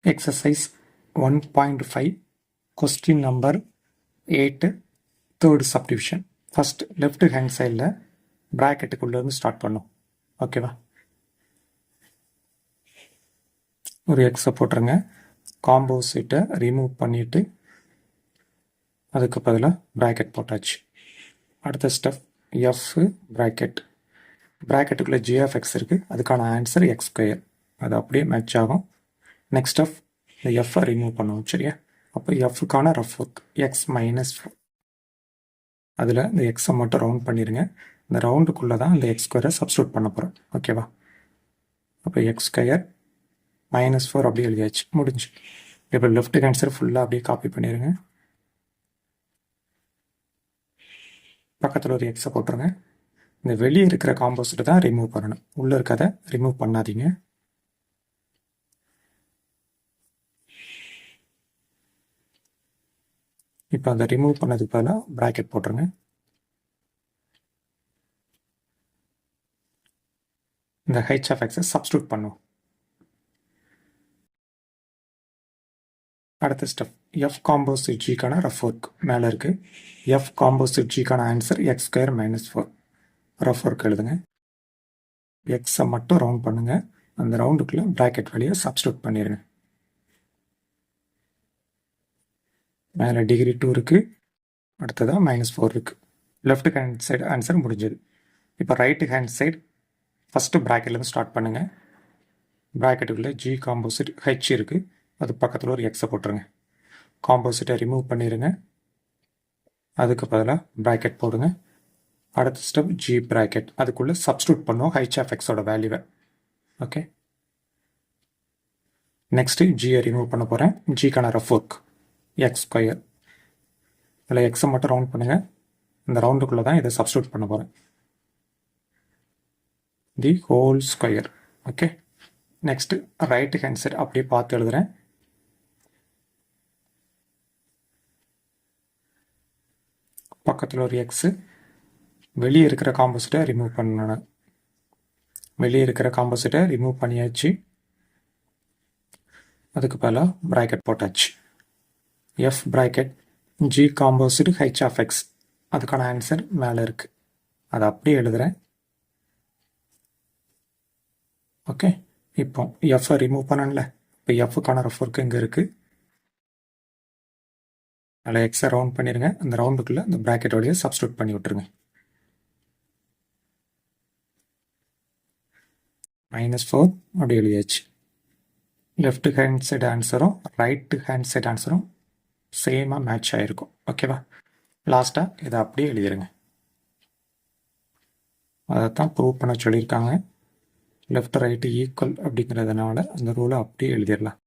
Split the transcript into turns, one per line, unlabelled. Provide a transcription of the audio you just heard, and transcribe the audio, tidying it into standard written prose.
Exercise 1.5 question number 8 third subdivision. First left hand side bracket குள்ள start பண்ணும். ஓகேவா? ஒரு x போட்டுருங்க. composite remove பண்ணிட்டு அதுக்கு பதிலா bracket போட்டாச்சு. அடுத்த step f bracket. bracketக்குள்ள g of x இருக்கு. அதுக்கான ஆன்சர் x ஸ்கொயர். அது அப்படியே மேட்ச் ஆகும். நெக்ஸ்ட் ஸ்டெப் இந்த எஃப்ஐ ரிமூவ் பண்ணுவோம் சரியா. அப்போ எஃப்க்கான ரஃப் ஒர்க் எக்ஸ் மைனஸ் 4. அதில் இந்த எக்ஸை மட்டும் ரவுண்ட் பண்ணிடுங்க. இந்த ரவுண்டுக்குள்ளே தான் இந்த எக்ஸ் ஸ்கொயரை சப்ஸ்டியூட் பண்ண போகிறோம் ஓகேவா. அப்போ எக்ஸ் ஸ்கொயர் -4 அப்படியே எழுதியாச்சு முடிஞ்சு. இப்போ லெஃப்ட் ஹேண்ட் சைடு ஃபுல்லாக அப்படியே காப்பி பண்ணிடுங்க. பக்கத்தில் ஒரு எக்ஸை போட்டுருங்க. இந்த வெளியே இருக்கிற காம்போசிட்டை தான் ரிமூவ் பண்ணணும். உள்ளே இருக்கிறத ரிமூவ் பண்ணாதீங்க. இப்போ அதை ரிமூவ் பண்ணதுக்கு பதிலாக ப்ராக்கெட் போட்டுருங்க. இந்த ஹெச் ஆஃப் எக்ஸை சப்ஸ்டியூட் பண்ணுவோம். அடுத்த ஸ்டெப் எஃப் காம்போசிட் ஜிக்கான ரஃப் ஒர்க் மேலே இருக்குது. எஃப் காம்போசிட் ஜிக்கான answer x square -4. Rough work எழுதுங்க. எக்ஸை மட்டும் ரவுண்ட் பண்ணுங்கள். அந்த ரவுண்டுக்குள்ளே ப்ராக்கெட் வழியாக சப்ஸ்டியூட் பண்ணிடுங்க. மேலே டிகிரி 2 இருக்குது. அடுத்ததாக -4 இருக்குது. லெஃப்ட் ஹேண்ட் சைடு ஆன்சர் முடிஞ்சது. இப்போ ரைட்டு ஹேண்ட் சைடு ஃபஸ்ட்டு ப்ராக்கெட்லேருந்து ஸ்டார்ட் பண்ணுங்கள். ப்ராக்கெட்டுக்குள்ளே ஜி காம்போசிட் ஹெச் இருக்குது. அது பக்கத்தில் ஒரு எக்ஸை போட்டுருங்க. காம்போசிட்டை ரிமூவ் பண்ணிடுங்க. அதுக்கு பதிலாக ப்ராக்கெட் போடுங்க. அடுத்த ஸ்டெப் ஜி ப்ராக்கெட். அதுக்குள்ளே சப்ஸ்டியூட் பண்ணுவோம் ஹெச் ஆஃப் எக்ஸோட வேல்யூவை. ஓகே, நெக்ஸ்ட்டு ஜியை ரிமூவ் பண்ண போகிறேன். ஜிக்கான ரஃப் ஒர்க் எக்ஸ் ஸ்கொயர். இதில் எக்ஸை மட்டும் ரவுண்ட் பண்ணுங்கள். இந்த ரவுண்டுக்குள்ளே தான் இதை சப்ஸ்டியூட் பண்ண போகிறேன். The whole square. Okay, next right hand side அப்படியே பார்த்து எழுதுகிறேன். பக்கத்தில் ஒரு எக்ஸு. வெளியே இருக்கிற காம்போசிட்டை ரிமூவ் பண்ணணும். வெளியே இருக்கிற காம்போசிட்டை ரிமூவ் பண்ணியாச்சு. அதுக்கு பதிலாக ப்ராக்கெட் போட்டாச்சு. F bracket G composite H of X. அதுக்கான ஆன்சர் மேலே இருக்குது. அதை அப்படியே எழுதுகிறேன். ஓகே, இப்போ எஃப்ஐ ரிமூவ் பண்ணல. இப்போ எஃப்க்கான ரஃப் ஒர்க் இங்கே இருக்குது. அதில் எக்ஸை ரவுண்ட் பண்ணிடுங்க. அந்த ரவுண்டுக்குள்ளே இந்த ப்ராக்கெட்டோடைய சப்ஸ்டியூட் பண்ணி விட்டுருங்க. -4 அப்படி எழுதியாச்சு. லெஃப்ட் ஹேண்ட் சைடு ஆன்சரும் ரைட்டு ஹேண்ட் சைடு ஆன்சரும் சேமாக மேட்ச் ஆகிருக்கும் ஓகேவா. லாஸ்ட்டாக இதை அப்படியே எழுதிடுங்க. அதை தான் ப்ரூவ் பண்ண சொல்லியிருக்காங்க. லெஃப்ட் ரைட்டு ஈக்குவல் அப்படிங்கிறதுனால அந்த ரூலை அப்படியே எழுதிடலாம்.